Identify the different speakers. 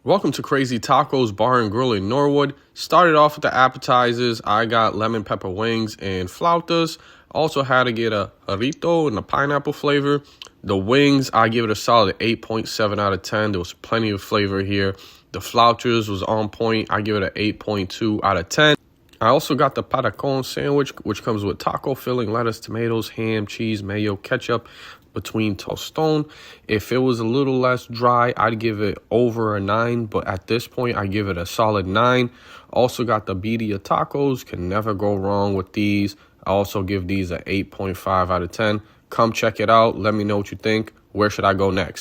Speaker 1: Welcome to Crazy Tacos Bar and Grill in Norwood. Started off with the appetizers. I got lemon pepper wings and flautas. Also had to get a burrito and a pineapple flavor. The wings, I give it a solid 8.7 out of 10. There was plenty of flavor here. The flautas was on point. I give it an 8.2 out of 10. I also got the patacon sandwich, which comes with taco filling, lettuce, tomatoes, ham, cheese, mayo, ketchup, between tostón. If it was a little less dry, I'd give it over a 9, but at this point, I give it a solid 9. Also got the birria tacos. Can never go wrong with these. I also give these an 8.5 out of 10. Come check it out. Let me know what you think. Where should I go next?